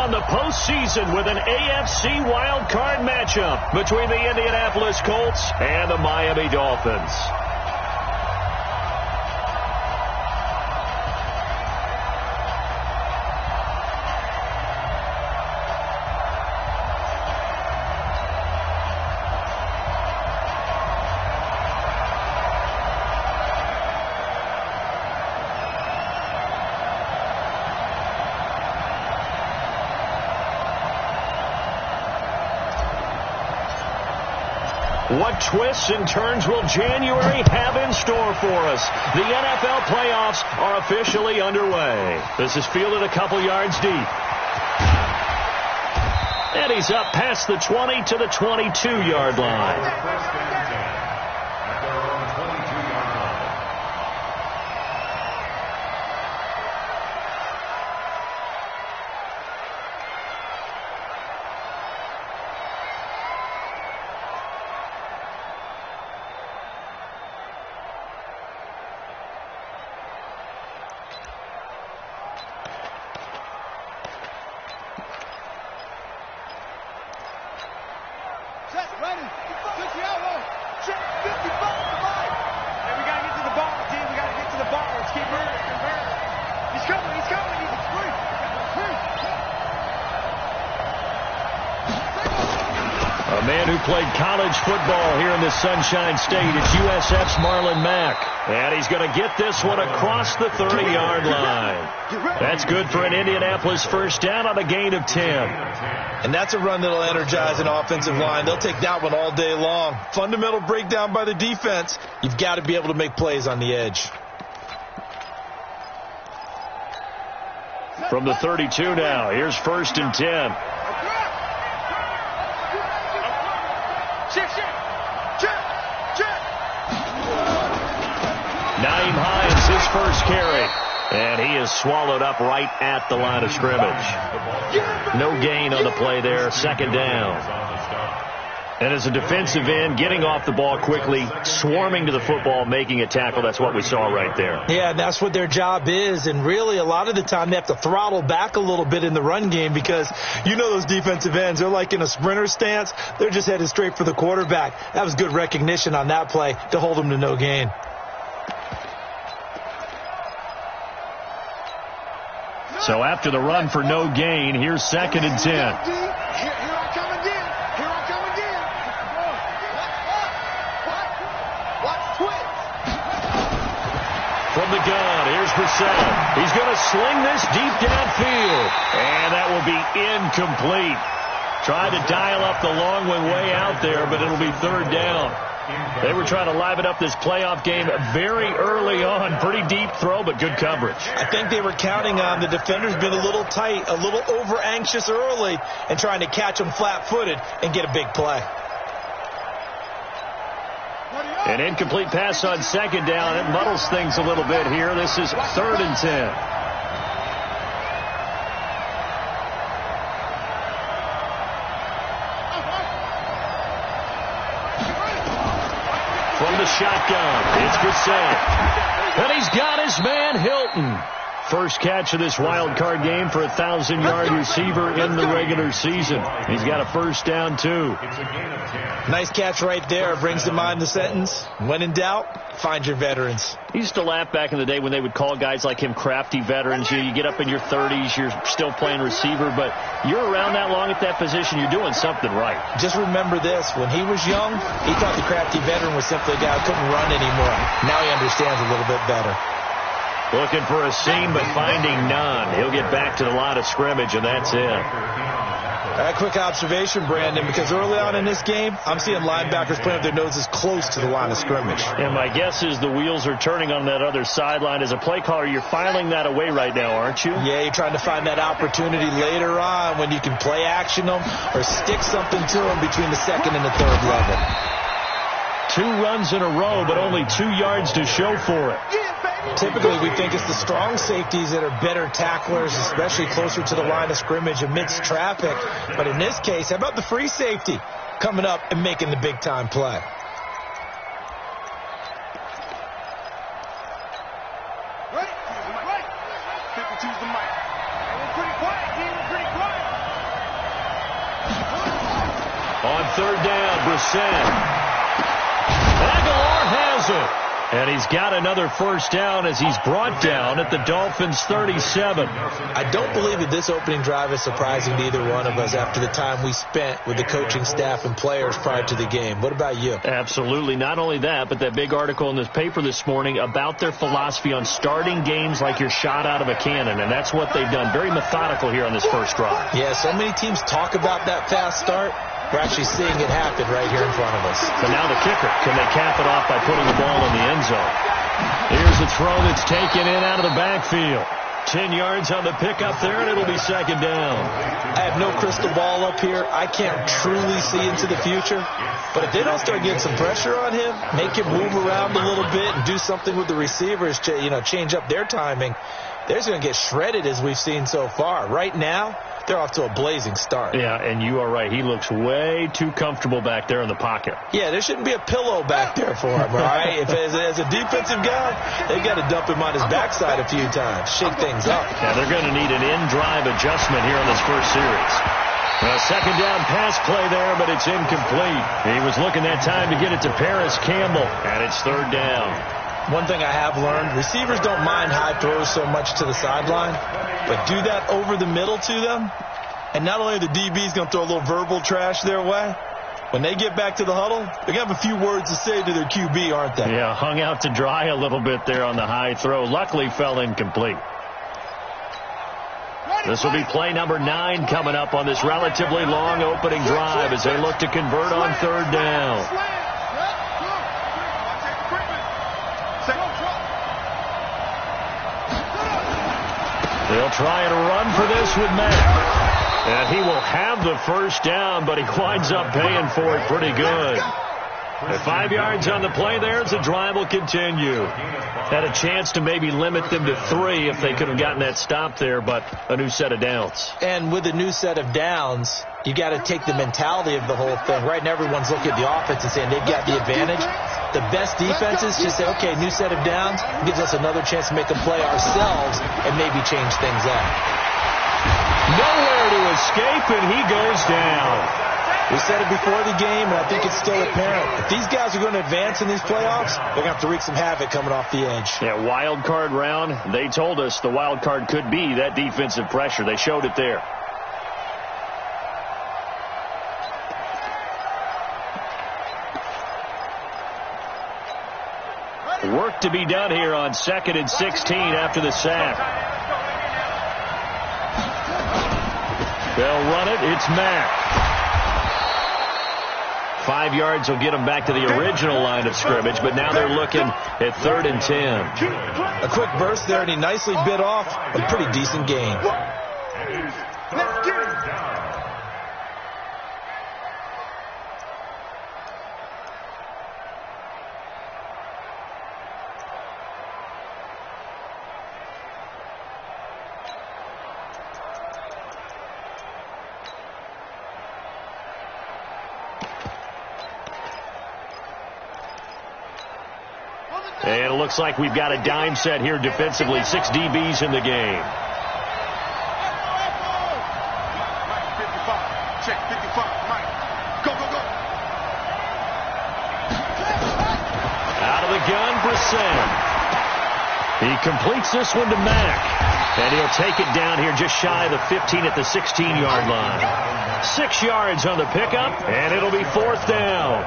on the postseason with an AFC wildcard matchup between the Indianapolis Colts and the Miami Dolphins. What twists and turns will January have in store for us? The NFL playoffs are officially underway. This is fielded a couple yards deep. And he's up past the 20 to the 22-yard line. Played college football here in the Sunshine State. It's USF's Marlon Mack. And he's going to get this one across the 30-yard line. That's good for an Indianapolis first down on a gain of 10. And that's a run that'll energize an offensive line. They'll take that one all day long. Fundamental breakdown by the defense. You've got to be able to make plays on the edge. From the 32 now, here's 1st and 10. Naeem Hines, his first carry. And he is swallowed up right at the line of scrimmage. No gain on the play there, second down. And as a defensive end, getting off the ball quickly, swarming to the football, making a tackle, that's what we saw right there. Yeah, that's what their job is. And really, a lot of the time, they have to throttle back a little bit in the run game because you know those defensive ends, they're like in a sprinter stance. They're just headed straight for the quarterback. That was good recognition on that play to hold them to no gain. So after the run for no gain, here's 2nd and 10. Here I come again. Watch twist. From the gun, here's Brissett. He's going to sling this deep downfield. And that will be incomplete. Tried to dial up the long one way out there, but it'll be 3rd down. They were trying to liven up this playoff game very early on. Pretty deep throw, but good coverage. I think they were counting on the defenders being a little tight, a little over-anxious early, and trying to catch them flat-footed and get a big play. An incomplete pass on 2nd down. It muddles things a little bit here. This is 3rd and 10. From the shotgun, it's Brissett. And he's got his man, Hilton. First catch of this wild card game for a 1,000-yard receiver in the regular season. He's got a first down, too. Nice catch right there. Brings to mind the sentence, when in doubt, find your veterans. He used to laugh back in the day when they would call guys like him crafty veterans. You get up in your 30s, you're still playing receiver, but you're around that long at that position, you're doing something right. Just remember this. When he was young, he thought the crafty veteran was simply a guy who couldn't run anymore. Now he understands a little bit better. Looking for a seam, but finding none. He'll get back to the line of scrimmage, and that's it. A quick observation, Brandon, because early on in this game, I'm seeing linebackers playing with their noses close to the line of scrimmage. And my guess is the wheels are turning on that other sideline. As a play caller, you're filing that away right now, aren't you? Yeah, you're trying to find that opportunity later on when you can play action them or stick something to them between the 2nd and the 3rd level. 2 runs in a row, but only 2 yards to show for it. Typically, we think it's the strong safeties that are better tacklers, especially closer to the line of scrimmage amidst traffic. But in this case, how about the free safety coming up and making the big-time play? Right. 52's the mic. Pretty quiet. On third down, Brissett. Aguilar has it. And he's got another first down as he's brought down at the Dolphins' 37. I don't believe that this opening drive is surprising to either one of us after the time we spent with the coaching staff and players prior to the game. What about you? Absolutely. Not only that, but that big article in this paper this morning about their philosophy on starting games like you're shot out of a cannon, and that's what they've done. Very methodical here on this first drive. Yeah, so many teams talk about that fast start. We're actually seeing it happen right here in front of us. So now the kicker. Can they cap it off by putting the ball in the end zone? Here's a throw that's taken in out of the backfield. 10 yards on the pickup there, and it'll be second down. I have no crystal ball up here. I can't truly see into the future. But if they don't start getting some pressure on him, make him move around a little bit and do something with the receivers to, change up their timing, they're going to get shredded as we've seen so far. Right now, they're off to a blazing start. Yeah, and you are right. He looks way too comfortable back there in the pocket. Yeah, there shouldn't be a pillow back there for him, all right? If as a defensive guy, they've got to dump him on his backside a few times, shake things up. Yeah, they're going to need an in-drive adjustment here in this first series. A second down pass play there, but it's incomplete. He was looking that time to get it to Paris Campbell, and it's third down. One thing I have learned, receivers don't mind high throws so much to the sideline, but do that over the middle to them, and not only are the DBs going to throw a little verbal trash their way, when they get back to the huddle, they're going to have a few words to say to their QB, aren't they? Yeah, hung out to dry a little bit there on the high throw. Luckily fell incomplete. This will be play number 9 coming up on this relatively long opening drive as they look to convert on third down. They'll try and run for this with Mack. And he will have the first down, but he winds up paying for it pretty good. At 5 yards on the play there as the drive will continue. Had a chance to maybe limit them to 3 if they could have gotten that stop there, but a new set of downs. And with a new set of downs, you got to take the mentality of the whole thing. Right now everyone's looking at the offense and saying they've got the advantage. The best defenses just say, okay, new set of downs gives us another chance to make a play ourselves and maybe change things up. Nowhere to escape, and he goes down. We said it before the game, and I think it's still apparent. If these guys are going to advance in these playoffs, they're going to have to wreak some havoc coming off the edge. Yeah, wild card round. They told us the wild card could be that defensive pressure. They showed it there. Work to be done here on 2nd and 16 after the sack. They'll run it. It's Mack. 5 yards will get them back to the original line of scrimmage, but now they're looking at 3rd and 10. A quick burst there, and he nicely bit off a pretty decent gain. Let's get it. And it looks like we've got a dime set here defensively. 6 DBs in the game. Check 55. Mike. Go, go, go. Out of the gun, Brissett. He completes this one to Mack. And he'll take it down here just shy of the 15 at the 16-yard line. 6 yards on the pickup, and it'll be 4th down.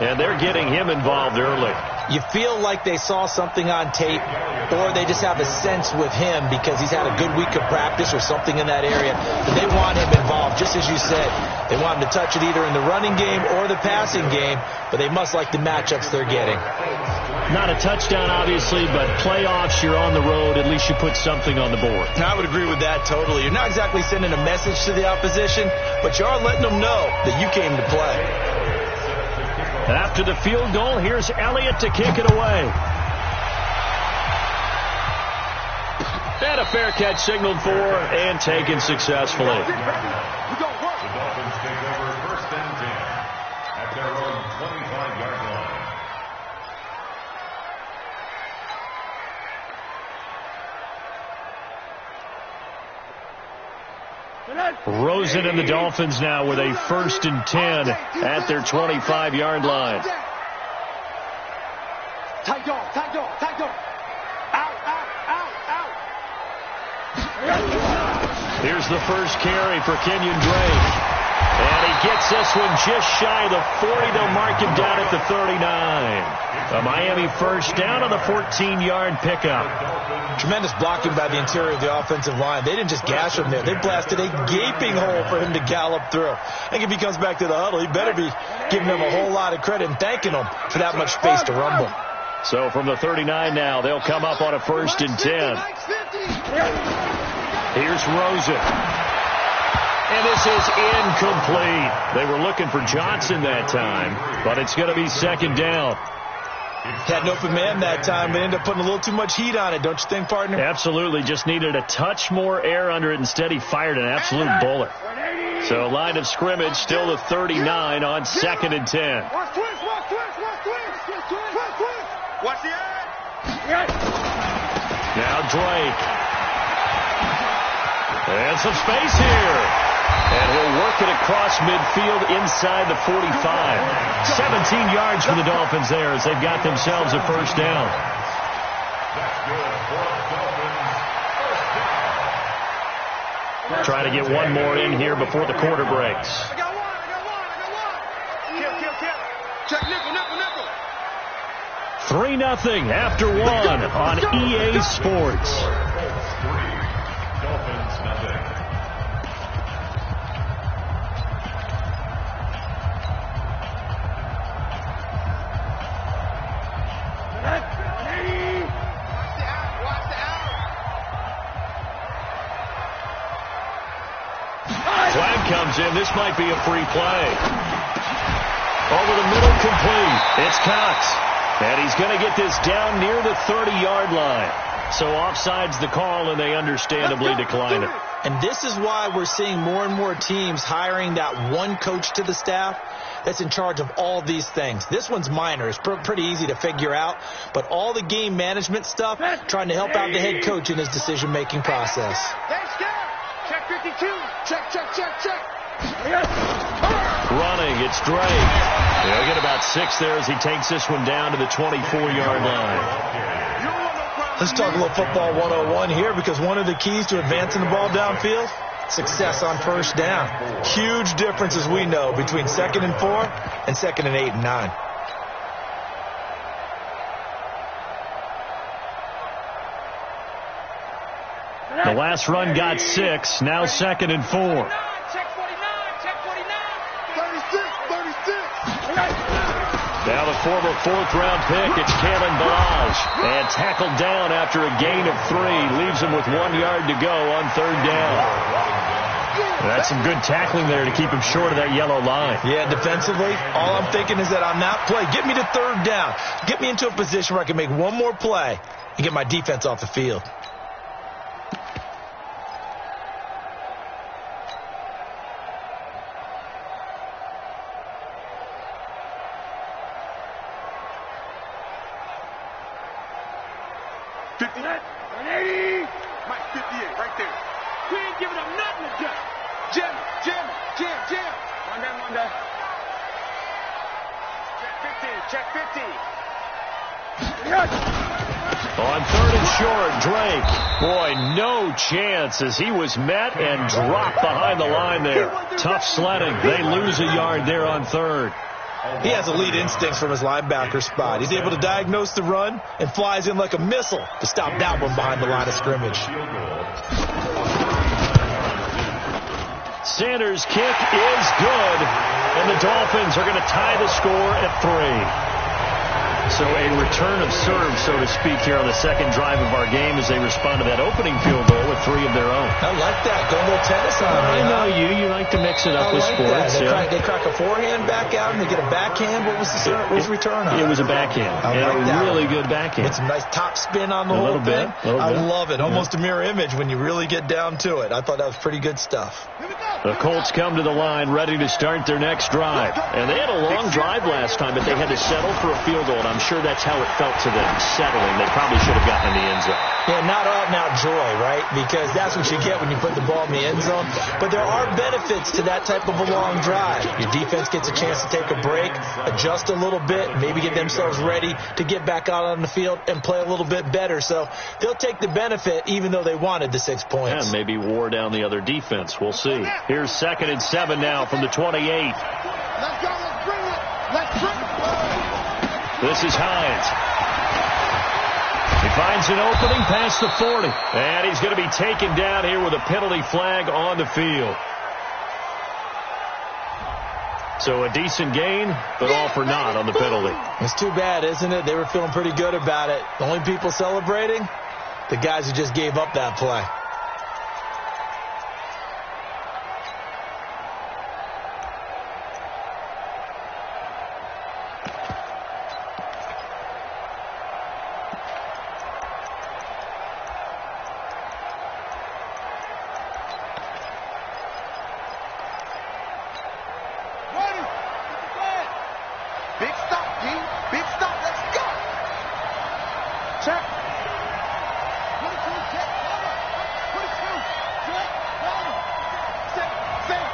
And they're getting him involved early. You feel like they saw something on tape, or they just have a sense with him because he's had a good week of practice or something in that area. But they want him involved, just as you said. They want him to touch it either in the running game or the passing game, but they must like the matchups they're getting. Not a touchdown, obviously, but playoffs, you're on the road. At least you put something on the board. I would agree with that totally. You're not exactly sending a message to the opposition, but you are letting them know that you came to play. After the field goal, here's Elliott to kick it away. And a fair catch signaled for and taken successfully. We go work. The Dolphins take over 1st and 10 at their own 25-yard line. Rosen and the Dolphins now with a 1st and 10 at their 25-yard line. Tight dog. Out. Here's the first carry for Kenyon Drake. And he gets this one just shy of the 40. They'll mark him down at the 39. A Miami first down on the 14-yard pickup. Tremendous blocking by the interior of the offensive line. They didn't just gash him there. They blasted a gaping hole for him to gallop through. I think if he comes back to the huddle, he better be giving them a whole lot of credit and thanking them for that much space to rumble. So from the 39 now, they'll come up on a 1st and 10. Here's Rosen. And this is incomplete. They were looking for Johnson that time, but it's going to be 2nd down. Had an open man that time, but ended up putting a little too much heat on it, don't you think, partner? Absolutely. Just needed a touch more air under it. Instead, he fired an absolute bullet. So line of scrimmage still the 39 on 2nd and 10. Watch the edge. Now Drake. And some space here. And he'll work it across midfield inside the 45. 17 yards for the Dolphins there as they've got themselves a 1st down. Try to get one more in here before the quarter breaks. I got one. Kill. Check nickel. 3-0 after 1 on EA Sports. Dolphins nothing. Flag comes in. This might be a free play. Over the middle, complete. It's Cox. And he's going to get this down near the 30-yard line. So offside's the call, and they understandably decline it. And this is why we're seeing more and more teams hiring that one coach to the staff that's in charge of all these things. This one's minor. It's pretty easy to figure out. But all the game management stuff, trying to help out the head coach in his decision-making process. Check 52. Check. Running, it's Drake. He'll get about 6 there as he takes this one down to the 24-yard line. Let's talk a little football 101 here, because one of the keys to advancing the ball downfield, success on 1st down. Huge difference, as we know, between 2nd and 4 and 2nd and 8 and 9. The last run got 6. Now 2nd and 4. Now the former 4th-round pick, it's Kalen Balaj. And tackled down after a gain of 3. Leaves him with 1 yard to go on 3rd down. That's some good tackling there to keep him short of that yellow line. Yeah, defensively, all I'm thinking is that on that play, get me to 3rd down. Get me into a position where I can make one more play and get my defense off the field. Mike 58, right there. We ain't giving up nothing to jump. Jam. One down. Check 50. On 3rd and short, Drake. Boy, no chance as he was met and dropped behind the line there. Tough sledding. They lose a yard there on 3rd. He has elite instincts from his linebacker spot. He's able to diagnose the run and flies in like a missile to stop that one behind the line of scrimmage. Sanders' kick is good, and the Dolphins are going to tie the score at 3. So a return of serve, so to speak, here on the 2nd drive of our game as they respond to that opening field goal with 3 of their own. I like that. Go a little tennis on me. I know you like to mix it up with sports. They crack a forehand back out and they get a backhand. What was the return on? It was a backhand. A really good backhand. With some nice top spin on the whole thing. I love it. Almost a mirror image when you really get down to it. I thought that was pretty good stuff. The Colts come to the line ready to start their next drive. And they had a long drive last time, but they had to settle for a field goal. And I'm sure that's how it felt to them, settling. They probably should have gotten in the end zone. Yeah, not out-and-out joy, right? Because that's what you get when you put the ball in the end zone. But there are benefits to that type of a long drive. Your defense gets a chance to take a break, adjust a little bit, maybe get themselves ready to get back out on the field and play a little bit better. So they'll take the benefit even though they wanted the 6 points. And maybe wore down the other defense. We'll see. Here's 2nd and 7 now from the 28. Let's go. Let's bring it. Let's bring it. This is Hines. He finds an opening past the 40. And he's going to be taken down here with a penalty flag on the field. So a decent gain, but all for naught on the penalty. It's too bad, isn't it? They were feeling pretty good about it. The only people celebrating, the guys who just gave up that play. Big stop, D. Big stop. Let's go. Check. 22, check. 22, check. Set.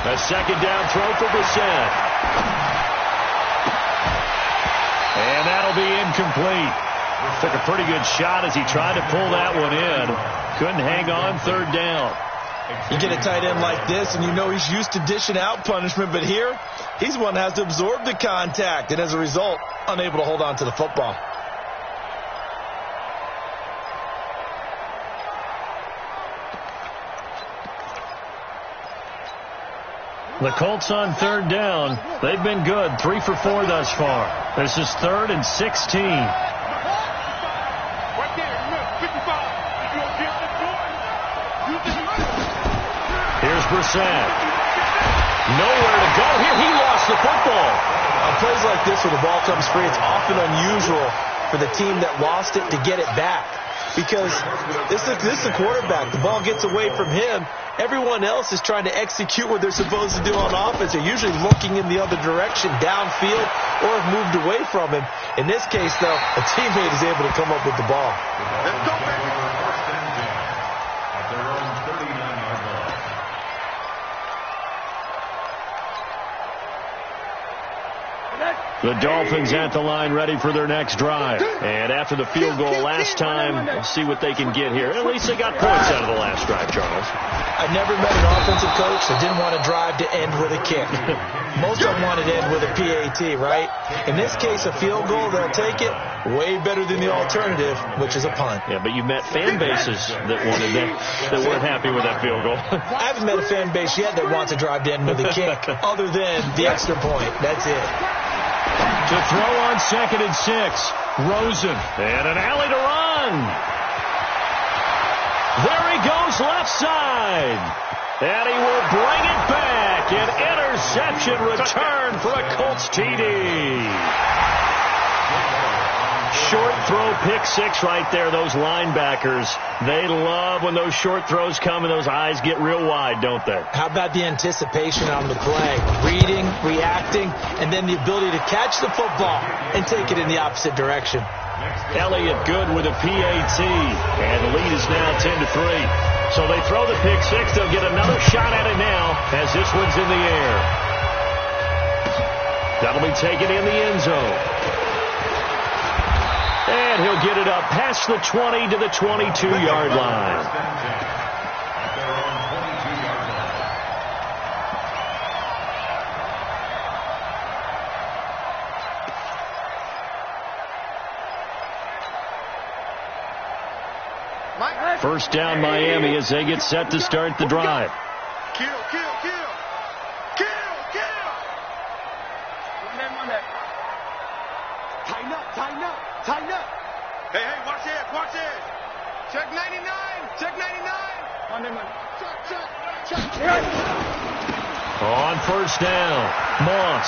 A second down throw for Brissett. And that'll be incomplete. Took a pretty good shot as he tried to pull that one in. Couldn't hang on, 3rd down. You get a tight end like this, and you know he's used to dishing out punishment, but here, he's one that has to absorb the contact, and as a result, unable to hold on to the football. The Colts on 3rd down. They've been good, 3 for 4 thus far. This is 3rd and 16. Here's Brissett. Nowhere to go here. He lost the football. On plays like this where the ball comes free, it's often unusual for the team that lost it to get it back. Because this is the quarterback. The ball gets away from him. Everyone else is trying to execute what they're supposed to do on offense. They're usually looking in the other direction, downfield, or have moved away from him. In this case, though, a teammate is able to come up with the ball. Let's go, baby. The Dolphins at the line ready for their next drive. And after the field goal last time, we'll see what they can get here. At least they got points out of the last drive, Charles. I've never met an offensive coach that didn't want to drive to end with a kick. Most of them wanted to end with a PAT, right? In this case, a field goal, they'll take it. Way better than the alternative, which is a punt. Yeah, but you met fan bases that wanted that weren't happy with that field goal. I haven't met a fan base yet that wants to drive to end with a kick, other than the extra point. That's it. To throw on 2nd and 6. Rosen. And an alley to run. There he goes left side. And he will bring it back. An interception return for a Colts TD. Short throw, pick 6 right there. Those linebackers, they love when those short throws come and those eyes get real wide, don't they? How about the anticipation on the play? Reading, reacting, and then the ability to catch the football and take it in the opposite direction. Elliott good with a PAT, and the lead is now 10-3. So they throw the pick 6. They'll get another shot at it now as this one's in the air. That'll be taken in the end zone. And he'll get it up past the 20 to the 22-yard line. First down Miami as they get set to start the drive. Kill. Tighten up. Hey, watch this. Check 99. Check. On first down, Moss.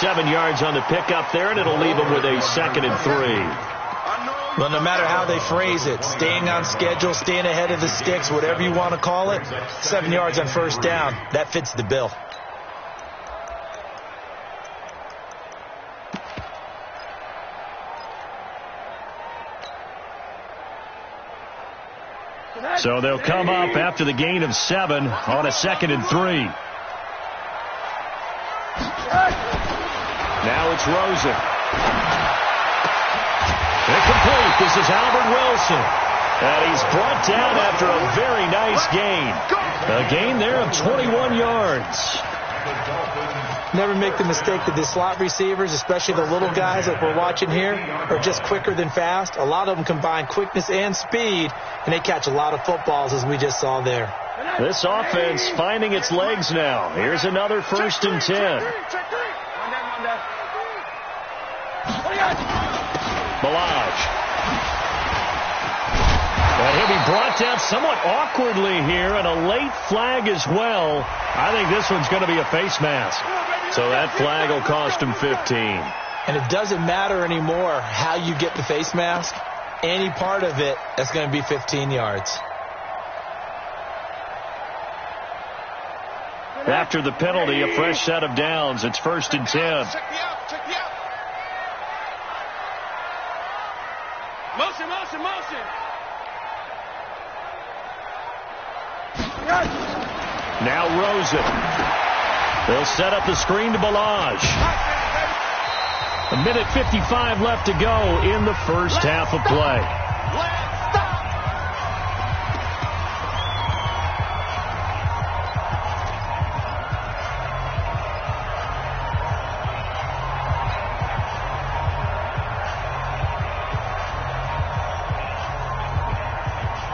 7 yards on the pickup there, and it'll leave him with a 2nd and 3. Well, no matter how they phrase it, staying on schedule, staying ahead of the sticks, whatever you want to call it, 7 yards on first down, that fits the bill. So they'll come up after the gain of 7 on a 2nd and 3. Now it's Rosen. Incomplete. This is Albert Wilson. And he's brought down after a very nice gain. A gain there of 21 yards. Never make the mistake that the slot receivers, especially the little guys like we're watching here, are just quicker than fast. A lot of them combine quickness and speed, and they catch a lot of footballs, as we just saw there. This offense finding its legs now. Here's another 1st and 10. Balaj. And he'll be brought down somewhat awkwardly here, and a late flag as well. I think this one's going to be a face mask. So that flag will cost him 15. And it doesn't matter anymore how you get the face mask. Any part of it, that's going to be 15 yards. After the penalty, a fresh set of downs. It's 1st and 10. Check me out. Motion. Now Rosen. They'll set up the screen to Balaj. 1:55 left to go in the first half of play.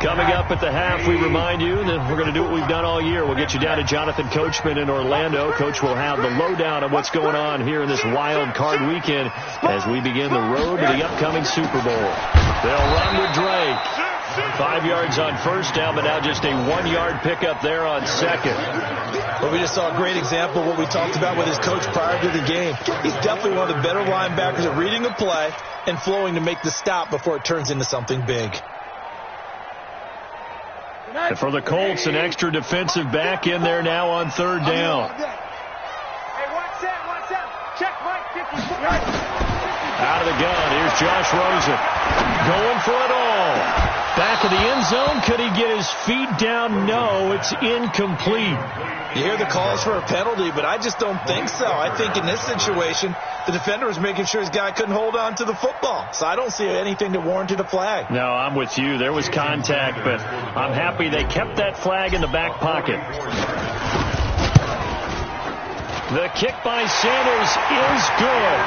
Coming up at the half, we remind you that we're going to do what we've done all year. We'll get you down to Jonathan Coachman in Orlando. Coach will have the lowdown of what's going on here in this wild card weekend as we begin the road to the upcoming Super Bowl. They'll run with Drake. 5 yards on first down, but now just a 1-yard pickup there on second. Well, we just saw a great example of what we talked about with his coach prior to the game. He's definitely one of the better linebackers at reading a play and flowing to make the stop before it turns into something big. And for the Colts, an extra defensive back in there now on 3rd down. Hey, watch that. Check Mike 50. Out of the gun, here's Josh Rosen. Going for it all. Back of the end zone. Could he get his feet down? No, it's incomplete. You hear the calls for a penalty, but I just don't think so. I think in this situation, the defender was making sure his guy couldn't hold on to the football. So I don't see anything that warranted a flag. No, I'm with you. There was contact, but I'm happy they kept that flag in the back pocket. The kick by Sanders is good,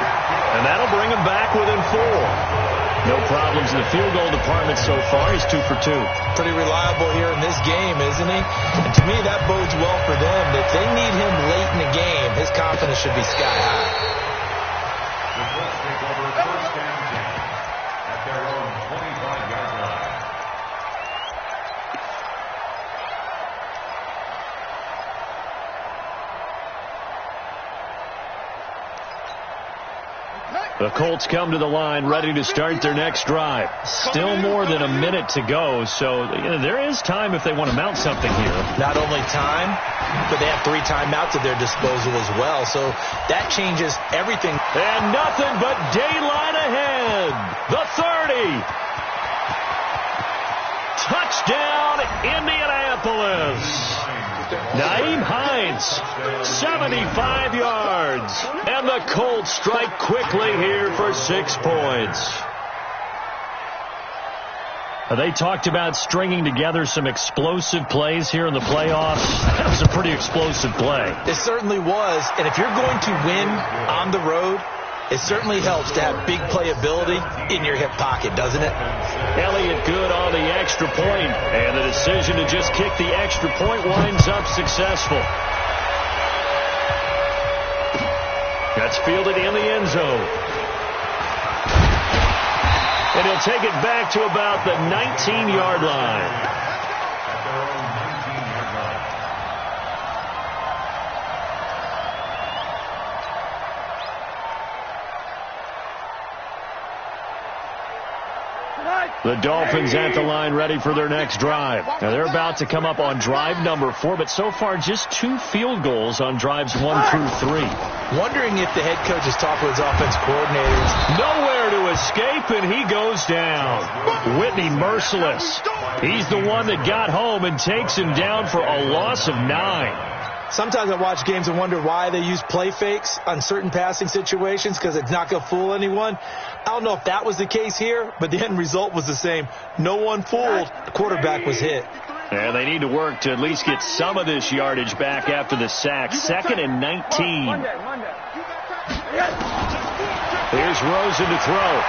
and that'll bring him back within 4. No problems in the field goal department so far. He's 2 for 2. Pretty reliable here in this game, isn't he? And to me, that bodes well for them. If they need him late in the game, his confidence should be sky high. The Colts take over 1st and 10 at their own 25-yard line. The Colts come to the line ready to start their next drive. Still more than a minute to go, so there is time if they want to mount something here. Not only time, but they have 3 timeouts at their disposal as well, so that changes everything. And nothing but daylight ahead. The 30. Touchdown, Indianapolis. Nyheim Hines, 75 yards. And the Colts strike quickly here for 6 points. They talked about stringing together some explosive plays here in the playoffs. That was a pretty explosive play. It certainly was. And if you're going to win on the road, it certainly helps to have big playability in your hip pocket, doesn't it? Elliott good on the extra point, and the decision to just kick the extra point winds up successful. That's fielded in the end zone. And he'll take it back to about the 19-yard line. The Dolphins at the line ready for their next drive. Now they're about to come up on drive number 4, but so far just 2 field goals on drives 1 through 3. Wondering if the head coach is talking with his offense coordinators. Nowhere to escape, and he goes down. Whitney merciless. He's the one that got home and takes him down for a loss of 9. Sometimes I watch games and wonder why they use play fakes on certain passing situations, because it's not going to fool anyone. I don't know if that was the case here, but the end result was the same. No one fooled. The quarterback was hit. And they need to work to at least get some of this yardage back after the sack. 2nd and 19. Here's Rosen to throw.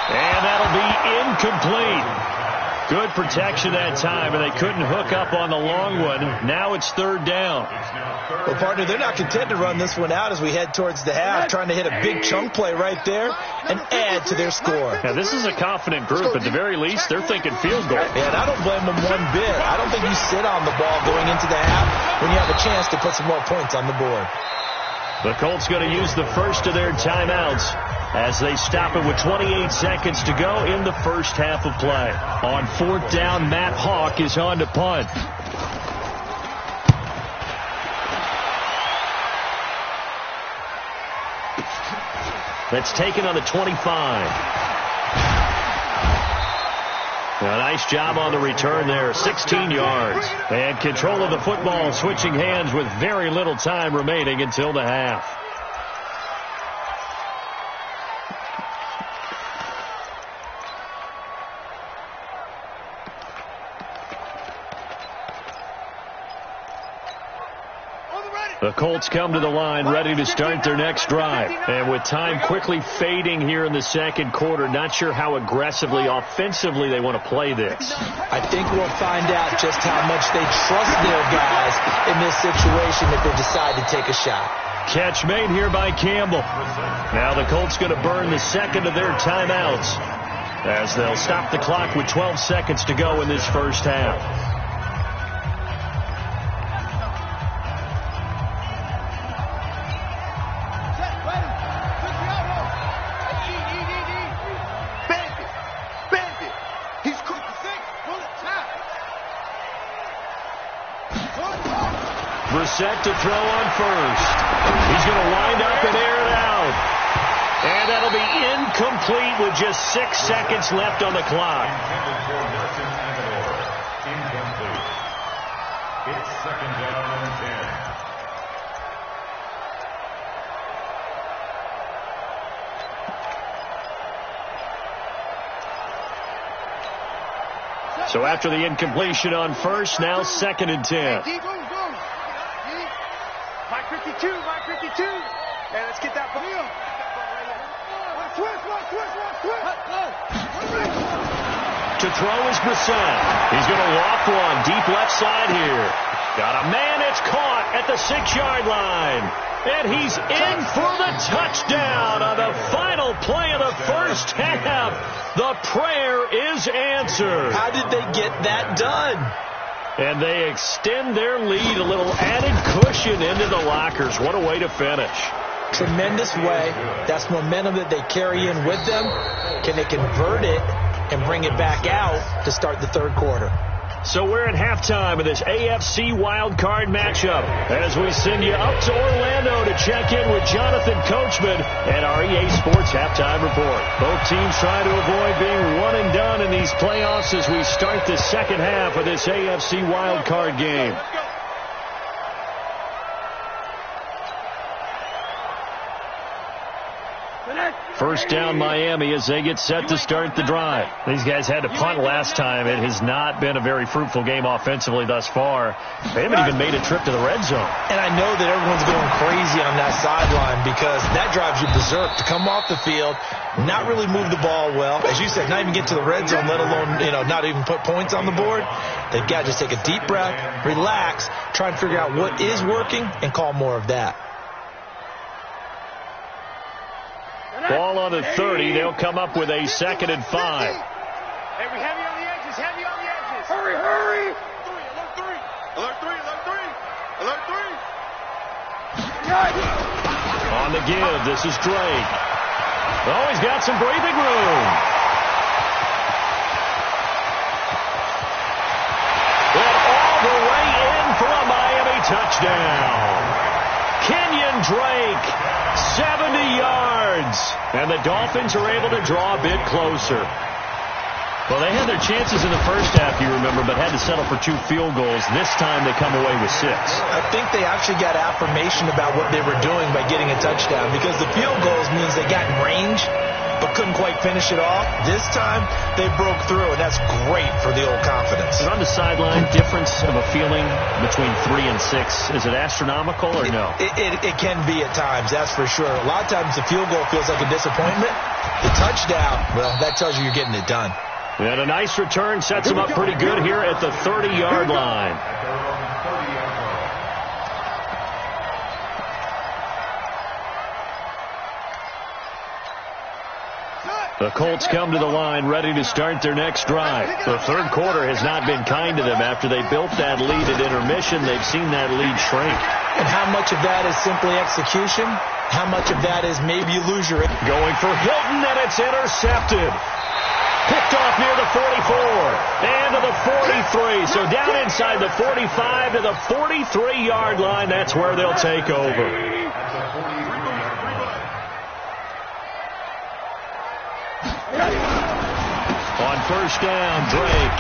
And that'll be incomplete. Good protection that time, and they couldn't hook up on the long one. Now it's 3rd down. Well, partner, they're not content to run this one out as we head towards the half, trying to hit a big chunk play right there and add to their score. Now, this is a confident group. At the very least, they're thinking field goal. Yeah, and I don't blame them one bit. I don't think you sit on the ball going into the half when you have a chance to put some more points on the board. The Colts going to use the first of their timeouts as they stop it with 28 seconds to go in the first half of play. On 4th down, Matt Hawk is on to punt. That's taken on the 25. A nice job on the return there, 16 yards. And control of the football switching hands with very little time remaining until the half. The Colts come to the line ready to start their next drive. And with time quickly fading here in the second quarter, not sure how aggressively, offensively they want to play this. I think we'll find out just how much they trust their guys in this situation if they decide to take a shot. Catch made here by Campbell. Now the Colts going to burn the second of their timeouts as they'll stop the clock with 12 seconds to go in this first half. Set to throw on first. He's going to wind up and air it out. And that'll be incomplete with just 6 seconds left on the clock. Incomplete. It's 2nd down and 10. So after the incompletion on first, now 2nd and 10. Mike 52. Hey, let's get that ball. To throw is Brissett. He's going to walk one deep left side here. Got a man. It's caught at the 6-yard line. And he's in for the touchdown on the final play of the first half. The prayer is answered. How did they get that done? And they extend their lead, a little added cushion into the lockers. What a way to finish. Tremendous way. That's momentum that they carry in with them. Can they convert it and bring it back out to start the third quarter? So we're at halftime of this AFC wildcard matchup as we send you up to Orlando to check in with Jonathan Coachman at our EA Sports Halftime Report. Both teams try to avoid being one and done in these playoffs as we start the second half of this AFC wildcard game. First down Miami as they get set to start the drive. These guys had to punt last time. It has not been a very fruitful game offensively thus far. They haven't even made a trip to the red zone. And I know that everyone's going crazy on that sideline because that drives you berserk to come off the field, not really move the ball well. As you said, not even get to the red zone, let alone, not even put points on the board. They've got to just take a deep breath, relax, try and figure out what is working and call more of that. Ball on the 30. They'll come up with a 2nd and 5. Hey, we heavy on the edges, heavy on the edges. Hurry, hurry. Alert 3. On the give, this is Drake. Oh, he's got some breathing room. And all the way in for a Miami touchdown. Kenyon Drake, 70 yards. And the Dolphins are able to draw a bit closer. Well, they had their chances in the first half, you remember, but had to settle for 2 field goals. This time they come away with 6. I think they actually got affirmation about what they were doing by getting a touchdown, because the field goals means they got in range but couldn't quite finish it off. This time they broke through, and that's great for the old confidence. And on the sideline, difference of a feeling between 3 and 6, is it astronomical or no? It can be at times, that's for sure. A lot of times the field goal feels like a disappointment. The touchdown, well, that tells you you're getting it done. And a nice return sets him up pretty good here at the 30-yard line. The Colts come to the line ready to start their next drive. The third quarter has not been kind to them. After they built that lead at intermission, they've seen that lead shrink. And how much of that is simply execution? How much of that is maybe you lose your... Going for Hilton, and it's intercepted. Picked off near the 44 and to the 43. So down inside the 45 to the 43-yard line. That's where they'll take over. On first down, Drake.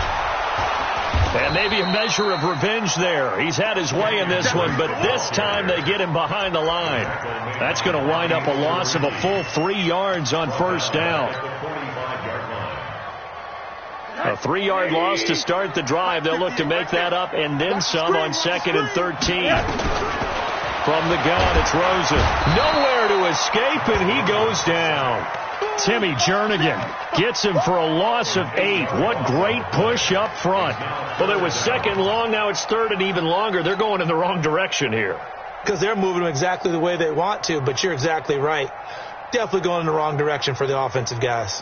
And maybe a measure of revenge there. He's had his way in this one, but this time they get him behind the line. That's going to wind up a loss of a full 3 yards on first down. A 3-yard loss to start the drive. They'll look to make that up and then some on 2nd and 13. From the gun, it's Rosen. Nowhere to escape, and he goes down. Timmy Jernigan gets him for a loss of 8. What great push up front. Well, it was 2nd long. Now it's 3rd and even longer. They're going in the wrong direction here. Because they're moving them exactly the way they want to, but you're exactly right. Definitely going in the wrong direction for the offensive guys.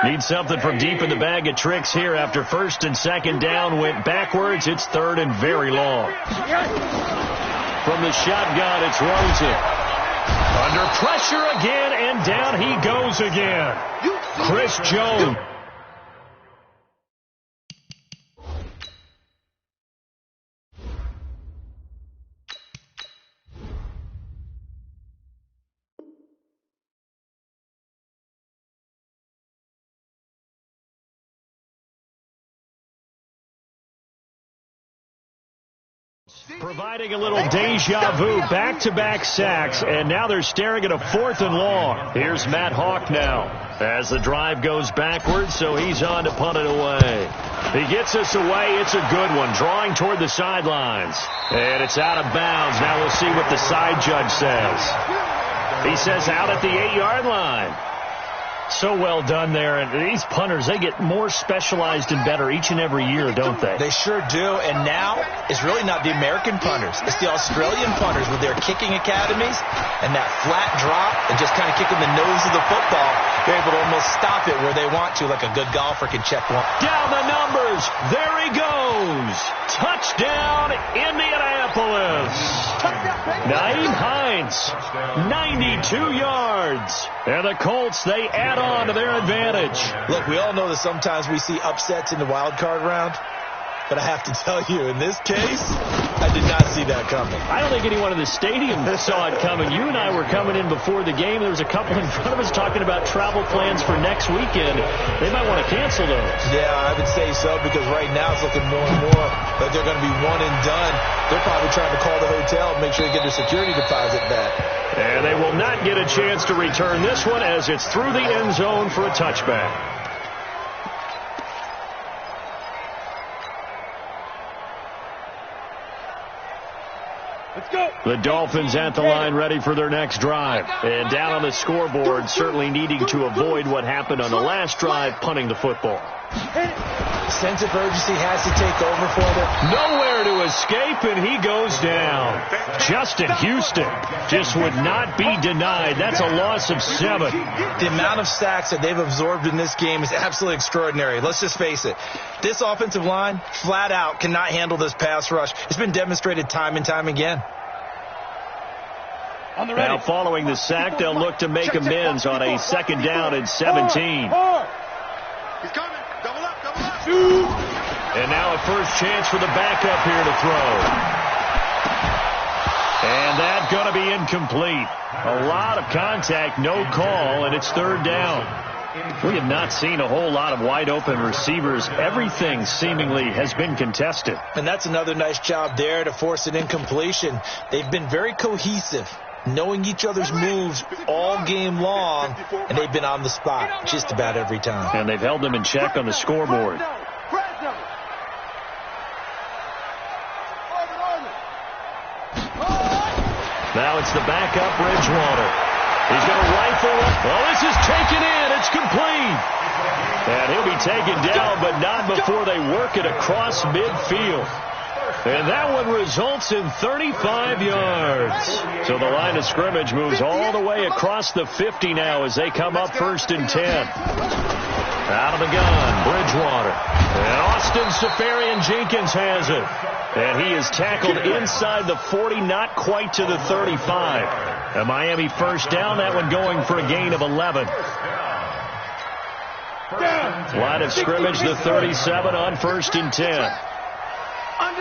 Need something from deep in the bag of tricks here. After 1st and 2nd down went backwards, it's 3rd and very long. From the shotgun, it's Rosen. Under pressure again, and down he goes again. Chris Jones. Providing a little deja vu, back-to-back sacks, and now they're staring at a 4th and long. Here's Matt Hawk now as the drive goes backwards, so he's on to punt it away. He gets us away. It's a good one, drawing toward the sidelines. And it's out of bounds. Now we'll see what the side judge says. He says out at the 8-yard line. So well done there. And these punters, they get more specialized and better each and every year, don't they? They sure do. And now it's really not the American punters. It's the Australian punters with their kicking academies and that flat drop and just kind of kicking the nose of the football. They're able to almost stop it where they want to, like a good golfer can check one. Down the numbers. There he goes. Touchdown, Indianapolis. Naeem Hines, 92 yards. And the Colts, they add on to their advantage. Look, we all know that sometimes we see upsets in the wild card round. But I have to tell you, in this case, I did not see that coming. I don't think anyone in the stadium saw it coming. You and I were coming in before the game. There was a couple in front of us talking about travel plans for next weekend. They might want to cancel those. Yeah, I would say so, because right now it's looking more and more like they're going to be one and done. They're probably trying to call the hotel and make sure they get their security deposit back. And they will not get a chance to return this one as it's through the end zone for a touchback. The Dolphins at the line ready for their next drive. And down on the scoreboard, certainly needing to avoid what happened on the last drive, punting the football. sense of urgency has to take over for them. Nowhere to escape, and he goes down. Justin Houston just would not be denied. That's a loss of 7. The amount of sacks that they've absorbed in this game is absolutely extraordinary. Let's just face it. This offensive line, flat out, cannot handle this pass rush. It's been demonstrated time and time again. Now, following the sack, they'll look to make amends on a 2nd down and 17. He's coming. Double up, double up. And now a first chance for the backup here to throw. And that's going to be incomplete. A lot of contact, no call, and it's 3rd down. We have not seen a whole lot of wide-open receivers. Everything seemingly has been contested. And that's another nice job there to force an incompletion. They've been very cohesive, knowing each other's moves all game long, and they've been on the spot just about every time. And they've held them in check on the scoreboard. Now it's the backup, Bridgewater. He's going to rifle it. Oh, this is taken in. It's complete. And he'll be taken down, but not before they work it across midfield. And that one results in 35 yards. So the line of scrimmage moves all the way across the 50 now as they come up 1st and 10. Out of the gun, Bridgewater. And Austin Safarian-Jenkins has it. And he is tackled inside the 40, not quite to the 35. A Miami 1st down, that one going for a gain of 11. Line of scrimmage, the 37 on 1st and 10. On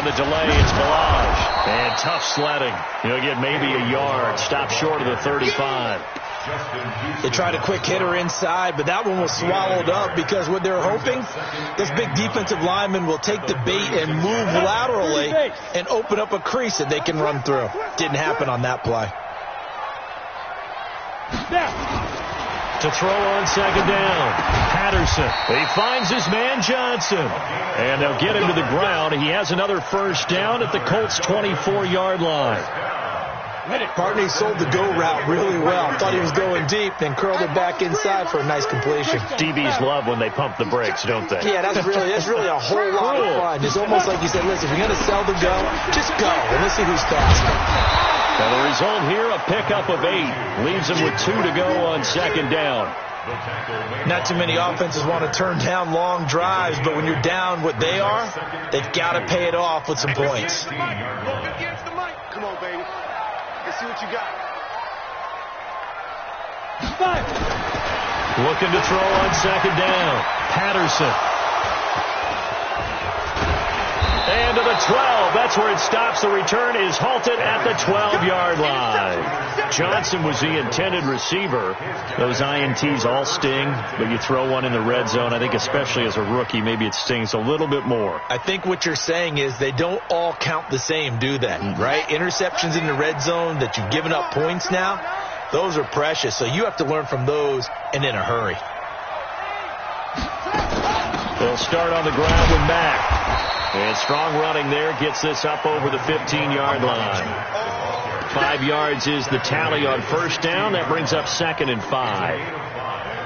the delay, it's Balaj. And tough sledding. He'll get maybe a yard. Stop short of the 35. They tried a quick hitter inside, but that one was swallowed up because what they're hoping, this big defensive lineman will take the bait and move laterally and open up a crease that they can run through. Didn't happen on that play. To throw on 2nd down, Patterson. He finds his man Johnson. And they'll get him to the ground. He has another 1st down at the Colts' 24-yard line. Barney sold the go route really well. Thought he was going deep, then curled it back inside for a nice completion. DBs love when they pump the brakes, don't they? Yeah, that's really a whole lot of fun. It's almost like you said, listen, if you're going to sell the go, just go, and let's see who's faster. Now the result here, a pickup of 8. Leaves them with 2 to go on 2nd down. Not too many offenses want to turn down long drives, but when you're down what they are, they've got to pay it off with some points. Come on, baby. Let's see what you got. Looking to throw on 2nd down. Patterson. And to the 12. That's where it stops. The return is halted at the 12-yard line. Johnson was the intended receiver. Those INTs all sting, but you throw one in the red zone. I think especially as a rookie, maybe it stings a little bit more. I think what you're saying is they don't all count the same, do they? Right? Interceptions in the red zone that you've given up points now, those are precious. So you have to learn from those and in a hurry. They'll start on the ground with Mack. And strong running there gets this up over the 15-yard line. 5 yards is the tally on 1st down. That brings up 2nd and 5.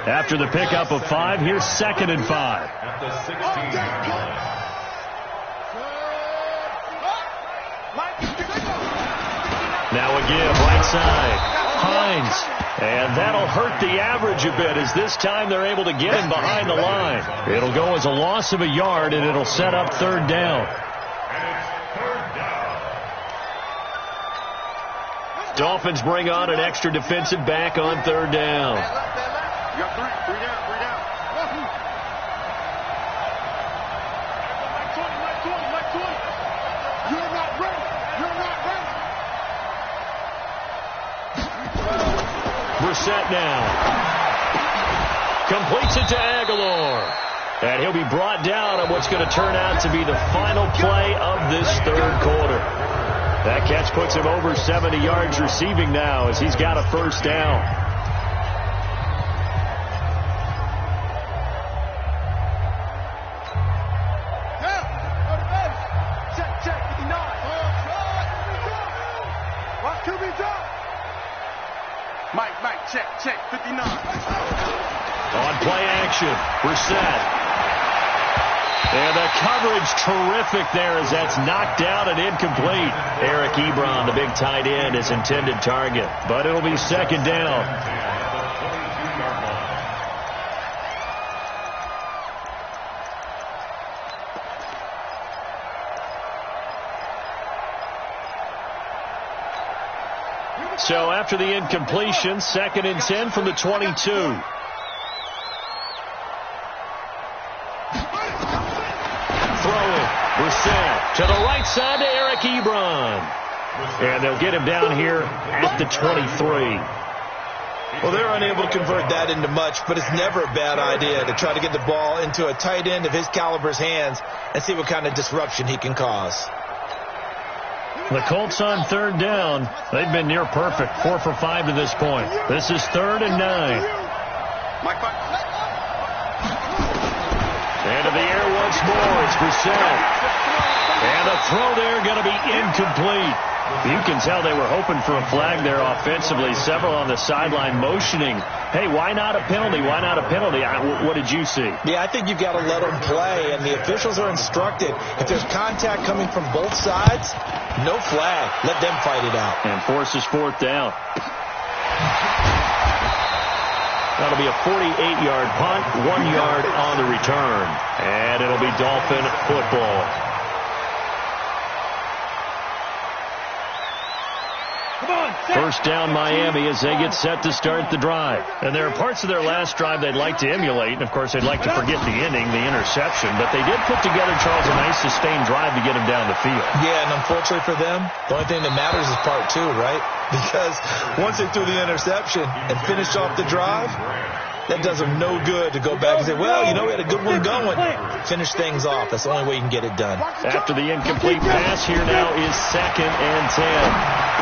After the pickup of 5, here's 2nd and 5. At the 16-yard line. Now again, right side. Hines. And that'll hurt the average a bit as this time they're able to get him behind the line. It'll go as a loss of a yard, and it'll set up 3rd down. Dolphins bring on an extra defensive back on 3rd down. You got 3 down. Like 20. You're not ready. Brissett now. Completes it to Aguilar. And he'll be brought down on what's going to turn out to be the final play of this 3rd quarter. That catch puts him over 70 yards receiving now as he's got a 1st down. Check, 59. Watch QB drop. Mike, check, 59. On play action, Brissett. And the coverage terrific there as that's knocked down and incomplete. Eric Ebron, the big tight end, his intended target. But it'll be second down. So after the incompletion, 2nd and 10 from the 22. Brissett to the right side to Eric Ebron. And they'll get him down here at the 23. Well, they're unable to convert that into much, but it's never a bad idea to try to get the ball into a tight end of his caliber's hands and see what kind of disruption he can cause. The Colts on 3rd down. They've been near perfect, 4 for 5 to this point. This is 3rd and 9. Into the air once more. It's Brissett. And the throw there going to be incomplete. You can tell they were hoping for a flag there offensively. Several on the sideline motioning. Hey, why not a penalty? Why not a penalty? What did you see? Yeah, I think you've got to let them play, and the officials are instructed. If there's contact coming from both sides, no flag. Let them fight it out. And forces 4th down. That'll be a 48-yard punt, 1 yard on the return. And it'll be Dolphin football. First down Miami as they get set to start the drive. And there are parts of their last drive they'd like to emulate. And, of course, they'd like to forget the inning, the interception. But they did put together, Charles, a nice sustained drive to get him down the field. Yeah, and unfortunately for them, the only thing that matters is part 2, right? Because once they threw the interception and finished off the drive, that does them no good to go back and say, well, you know, we had a good one going. Finish things off. That's the only way you can get it done. After the incomplete pass, here now is 2nd and 10.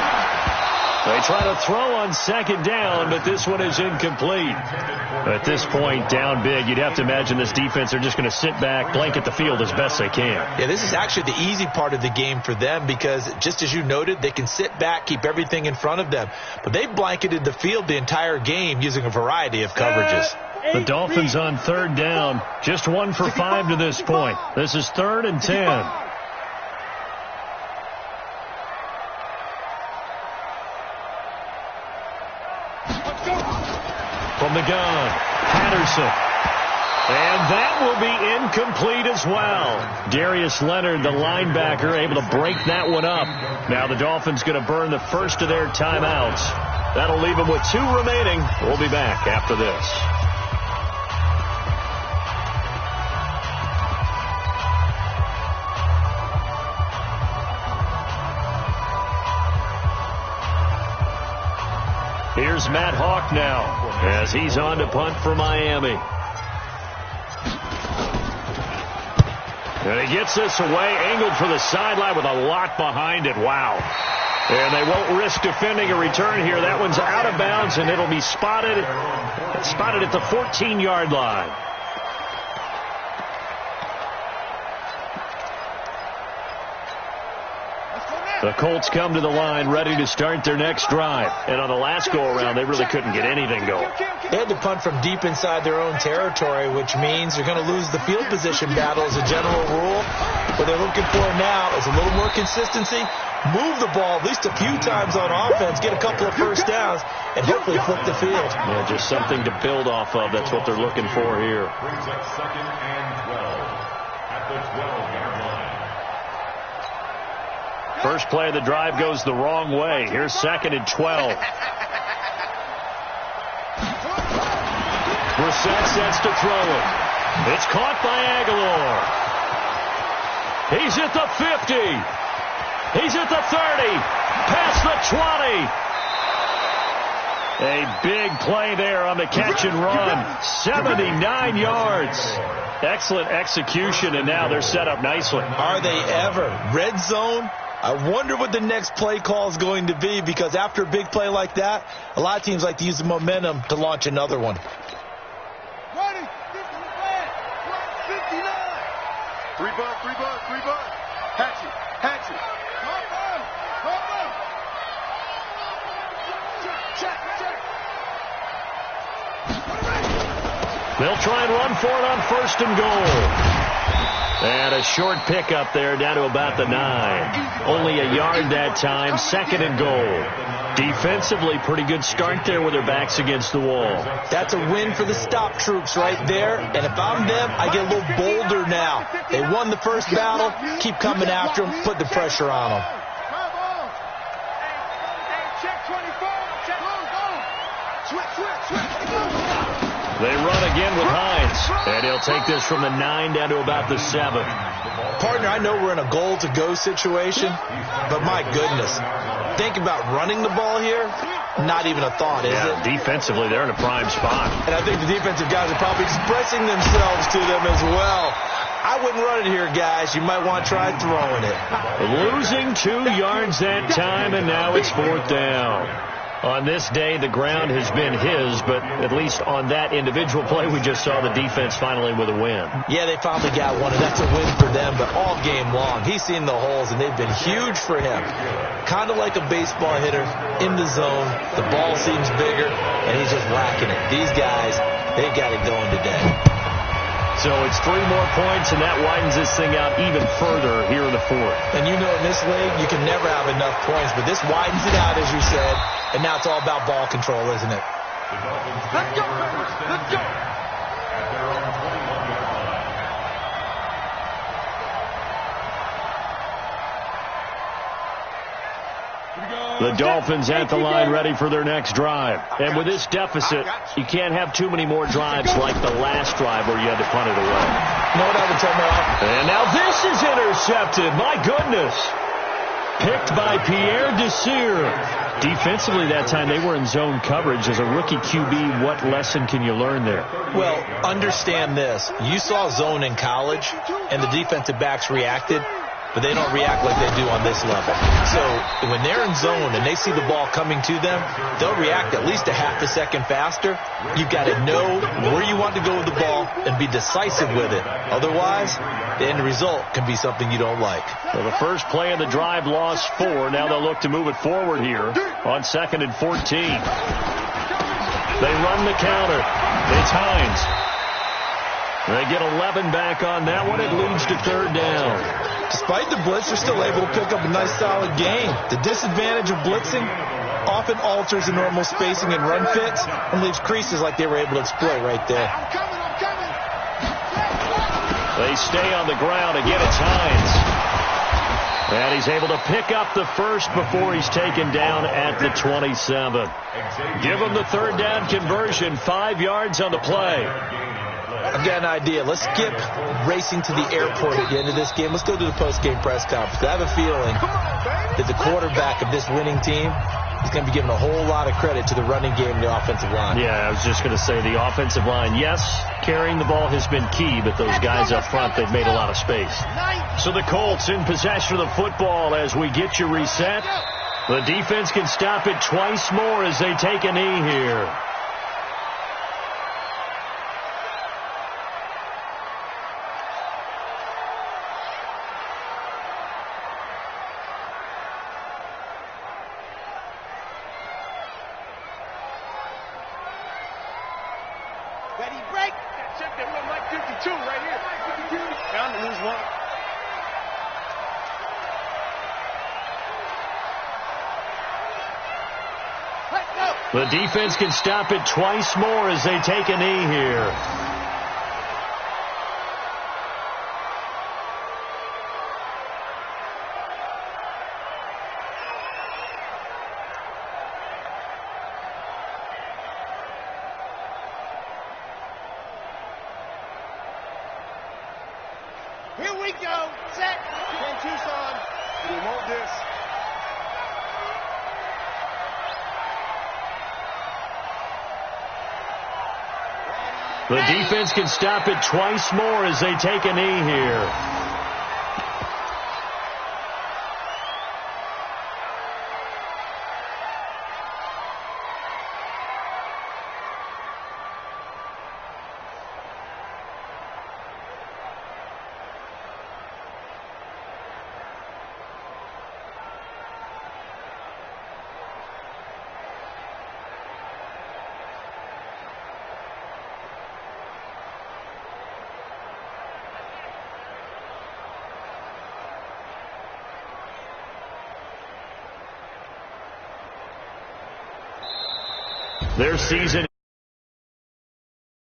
They try to throw on 2nd down, but this one is incomplete. At this point, down big, you'd have to imagine this defense are just going to sit back, blanket the field as best they can. Yeah, this is actually the easy part of the game for them because, just as you noted, they can sit back, keep everything in front of them. But they blanketed the field the entire game using a variety of coverages. The Dolphins on 3rd down, just 1 for 5 to this point. This is 3rd and 10. From the gun, Patterson. And that will be incomplete as well. Darius Leonard, the linebacker, able to break that one up. Now the Dolphins going to burn the first of their timeouts. That'll leave them with 2 remaining. We'll be back after this. Here's Matt Hawk now as he's on to punt for Miami. And he gets this away, angled for the sideline with a lot behind it. Wow. And they won't risk defending a return here. That one's out of bounds, and it'll be spotted at the 14-yard line. The Colts come to the line ready to start their next drive. And on the last go-around, they really couldn't get anything going. They had to punt from deep inside their own territory, which means they're going to lose the field position battle as a general rule. What they're looking for now is a little more consistency, move the ball at least a few times on offense, get a couple of first downs, and hopefully flip the field. Yeah, just something to build off of. That's what they're looking for here. Brings up 2nd and 12 at the 12-yard line. First play of the drive goes the wrong way. Here's 2nd and 12. Brissett sets to throw it. It's caught by Aguilar. He's at the 50. He's at the 30. Past the 20. A big play there on the catch and run. 79 yards. Excellent execution, and now they're set up nicely. Are they ever? Red zone? I wonder what the next play call is going to be, because after a big play like that, a lot of teams like to use the momentum to launch another one. Ready, get to the bag. 59. 3 bucks. Hatch it. Hop on. Check. They'll try and run for it on 1st and goal. And a short pickup there down to about the 9. Only a yard that time, 2nd and goal. Defensively, pretty good start there with their backs against the wall. That's a win for the stop troops right there. And if I'm them, I get a little bolder now. They won the first battle. Keep coming after them. Put the pressure on them. They run again with Hines. And he'll take this from the 9 down to about the 7. Partner, I know we're in a goal-to-go situation, but my goodness. Think about running the ball here. Not even a thought, is it? Defensively, they're in a prime spot. And I think the defensive guys are probably expressing themselves to them as well. I wouldn't run it here, guys. You might want to try throwing it. Losing 2 yards that time, and now it's 4th down. On this day, the ground has been his, but at least on that individual play, we just saw the defense finally with a win. Yeah, they finally got one, and that's a win for them, but all game long, he's seen the holes, and they've been huge for him. Kind of like a baseball hitter in the zone. The ball seems bigger, and he's just whacking it. These guys, they've got it going today. So it's 3 more points, and that widens this thing out even further here in the 4th. And you know in this league, you can never have enough points, but this widens it out, as you said, and now it's all about ball control, isn't it? Let's go, baby. Let's go. At their own 21-yard line. The Dolphins at the line ready for their next drive. And with this deficit, you can't have too many more drives like the last drive where you had to punt it away. You know what I would tell Mel? And now this is intercepted. My goodness. Picked by Pierre Desir. Defensively that time, they were in zone coverage. As a rookie QB, what lesson can you learn there? Well, understand this. You saw zone in college, and the defensive backs reacted, but they don't react like they do on this level. So when they're in zone and they see the ball coming to them, they'll react at least a half a second faster. You've got to know where you want to go with the ball and be decisive with it. Otherwise, the end result can be something you don't like. Well, the first play of the drive lost 4. Now they'll look to move it forward here on 2nd and 14. They run the counter. It's Hines. They get 11 back on that one. It leads to 3rd down. Despite the blitz, they're still able to pick up a nice solid gain. The disadvantage of blitzing often alters the normal spacing and run fits and leaves creases like they were able to exploit right there. I'm coming. They stay on the ground. Again, it's Hines. And he's able to pick up the first before he's taken down at the 27. Give him the 3rd down conversion. 5 yards on the play. I've got an idea. Let's skip racing to the airport at the end of this game. Let's go to the post-game press conference. I have a feeling that the quarterback of this winning team is going to be given a whole lot of credit to the running game and the offensive line. Yeah, I was just going to say the offensive line, yes, carrying the ball has been key, but those guys up front, they've made a lot of space. So the Colts in possession of the football as we get you reset. The defense can stop it twice more as they take a knee here. Ready, break. Check that one, Mike 52 right here. 52. Bound to lose one. The defense can stop it twice more as they take a knee here. Here we go. Set. From Tucson. We want this. The defense can stop it twice more as they take a knee here. Their season